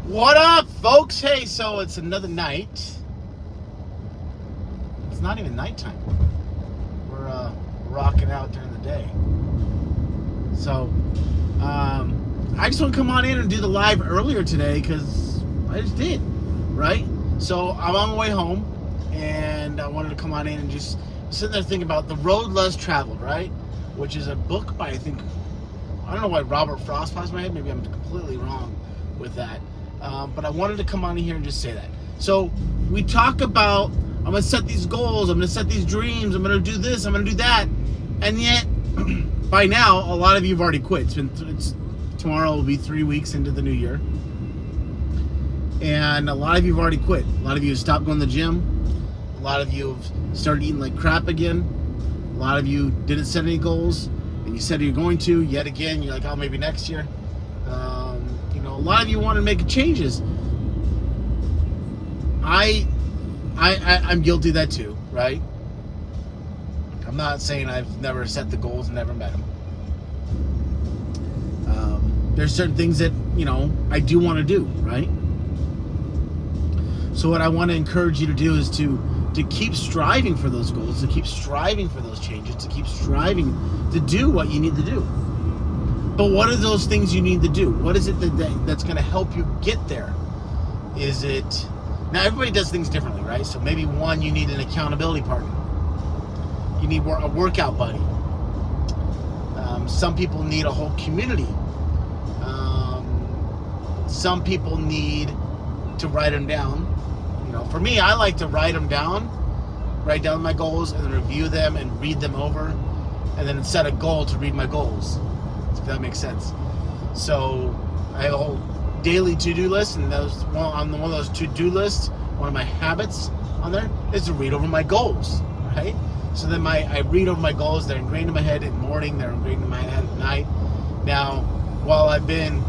What up, folks? Hey, so it's another night. It's not even nighttime. We're rocking out during the day. So, I just want to come on in and do the live earlier today because I just did, right? So I'm on my way home, and I wanted to come on in and just sit there thinking about The Road Less Traveled, right? Which is a book by, I don't know why Robert Frost passed my head. Maybe I'm completely wrong with that. But I wanted to come on in here and just say that. So we talk about, I'm going to set these goals, I'm going to set these dreams, I'm going to do this, I'm going to do that. And yet, by now, a lot of you have already quit. Tomorrow will be 3 weeks into the new year. And a lot of you have already quit. A lot of you have stopped going to the gym. A lot of you have started eating like crap again. A lot of you didn't set any goals. And you said you're going to. Yet again, you're like, oh, maybe next year. A lot of you want to make changes. I'm guilty of that too, right? I'm not saying I've never set the goals and never met them. There's certain things that, I do want to do, right? So what I want to encourage you to do is to keep striving for those goals, to keep striving for those changes, to keep striving to do what you need to do. But what are those things you need to do? What is it that's going to help you get there? Is it... Now, everybody does things differently, right? So maybe one, you need an accountability partner. You need a workout buddy. Some people need a whole community. Some people need to write them down. For me, I like to write down my goals, and then review them and read them over, and then set a goal to read my goals. If that makes sense. So I have a whole daily to-do list, and on one of those to-do lists, one of my habits on there is to read over my goals, right? So then I read over my goals. They're ingrained in my head in the morning, they're ingrained in my head at night. Now, while I've been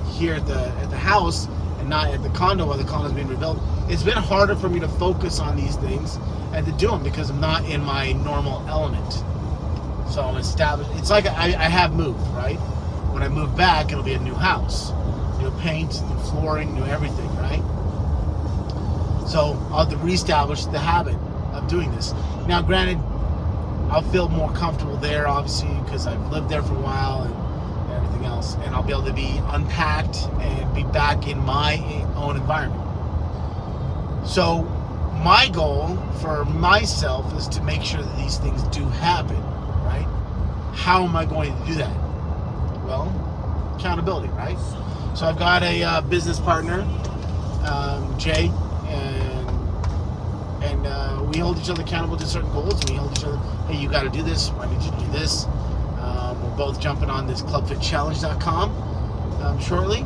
here at the house and not at the condo while the condo is being rebuilt, it's been harder for me to focus on these things and to do them because I'm not in my normal element. So I'm established. It's like I have moved, right? When I move back, it'll be a new house, new paint, new flooring, new everything, right? So I'll have to reestablish the habit of doing this. Now, granted, I'll feel more comfortable there, obviously, because I've lived there for a while and everything else, and I'll be able to be unpacked and be back in my own environment. So my goal for myself is to make sure that these things do happen. Right? How am I going to do that? Well, accountability, right? So I've got a business partner, Jay, and we hold each other accountable to certain goals, and we hold each other, hey, you got to do this, I need you to do this. We're both jumping on this clubfitchallenge.com shortly,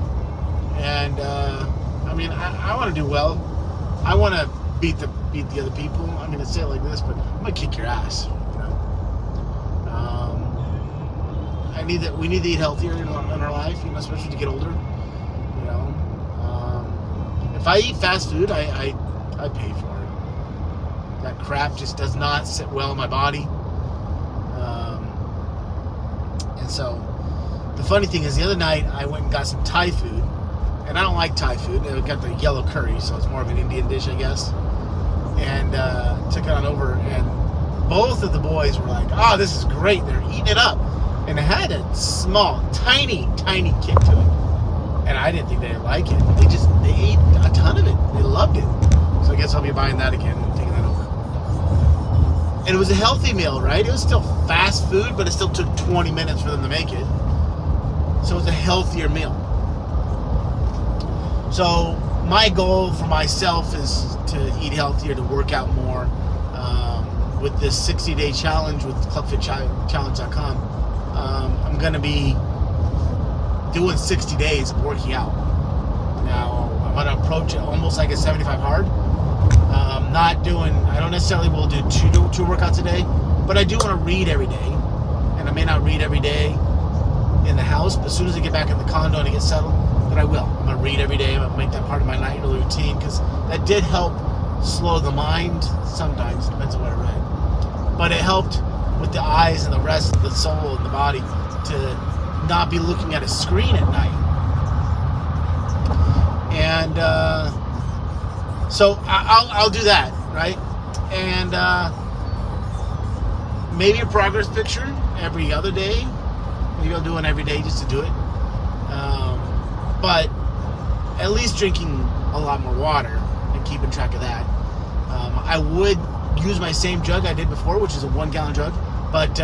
and I want to do well. I want to beat the other people. I'm going to say it like this, but I'm going to kick your ass. We need to eat healthier in our life, especially to get older. If I eat fast food, I pay for it. That crap just does not sit well in my body. And so, the funny thing is, the other night I went and got some Thai food, and I don't like Thai food. It got the yellow curry, so it's more of an Indian dish, I guess. And took it on over, and both of the boys were like, "Oh, this is great!" They're eating it up. And it had a small, tiny kick to it. And I didn't think they'd like it. They ate a ton of it. They loved it. So I guess I'll be buying that again and taking that over. And it was a healthy meal, right? It was still fast food, but it still took 20 minutes for them to make it. So it was a healthier meal. So my goal for myself is to eat healthier, to work out more. With this 60-day challenge with clubfitchallenge.com. I'm going to be doing 60 days of working out. Now, I'm going to approach it almost like a 75 hard. I don't necessarily will do two workouts a day, but I do want to read every day. And I may not read every day in the house, but as soon as I get back in the condo and I get settled, then I will. I'm going to read every day. I'm going to make that part of my nightly routine because that did help slow the mind. Sometimes, depends on what I read. But it helped with the eyes and the rest of the soul and the body to not be looking at a screen at night. And so I'll do that, right? And maybe a progress picture every other day. Maybe I'll do one every day just to do it. But at least drinking a lot more water and keeping track of that. I would use my same jug I did before, which is a 1 gallon jug, but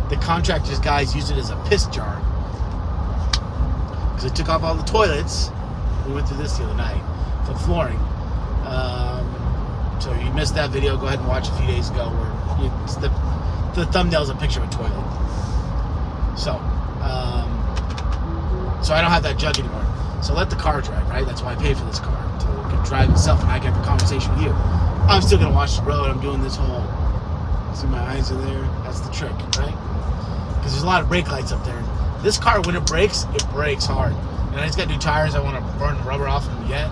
the contractors guys used it as a piss jar because I took off all the toilets. We went through this the other night for flooring. So you missed that video, go ahead and watch a few days ago where the thumbnail's a picture of a toilet. So I don't have that jug anymore. So let the car drive, right? That's why I paid for this car, to it can drive itself and I get the conversation with you. I'm still gonna watch the road. I'm doing this whole, see my eyes are there. That's the trick, right? Because there's a lot of brake lights up there. This car, when it brakes hard. And I just got new tires. I want to burn the rubber off them yet.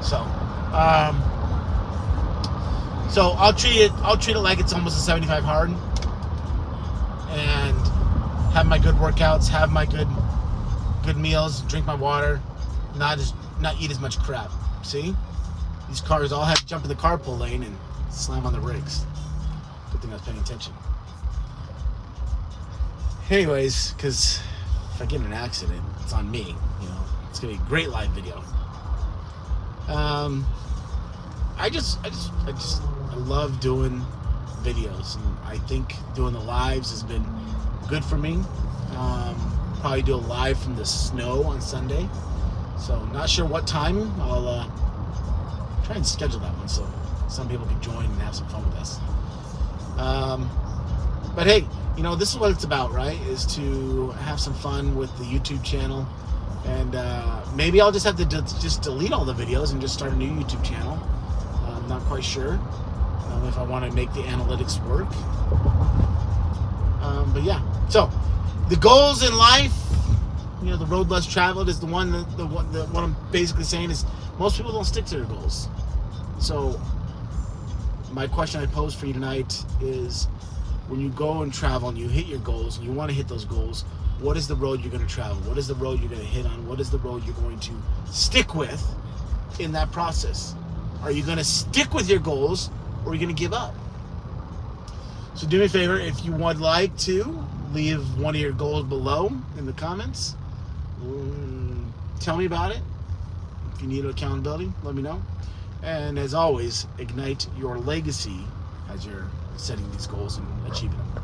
So I'll treat it like it's almost a 75 hard, and have my good workouts, have my good meals, drink my water, not eat as much crap. See, these cars all have to jump in the carpool lane and slam on the brakes. Good thing I was paying attention. Anyways, because if I get in an accident, it's on me. You know, it's gonna be a great live video. I love doing videos, and I think doing the lives has been good for me. Probably do a live from the snow on Sunday, so not sure what time. I'll try and schedule that one so some people can join and have some fun with us. But hey, you know, this is what it's about, right? Is to have some fun with the YouTube channel, and maybe I'll just have to just delete all the videos and just start a new YouTube channel. I'm not quite sure if I want to make the analytics work. But yeah, so the goals in life, you know, the road less traveled is the one what I'm basically saying is most people don't stick to their goals. So my question I pose for you tonight is, when you go and travel and you hit your goals and you want to hit those goals, what is the road you're going to travel? What is the road you're going to hit on? What is the road you're going to stick with in that process? Are you going to stick with your goals, or are you going to give up? So do me a favor, if you would like to, leave one of your goals below in the comments. Tell me about it. If you need accountability, let me know. And as always, ignite your legacy as you're setting these goals and achieving them.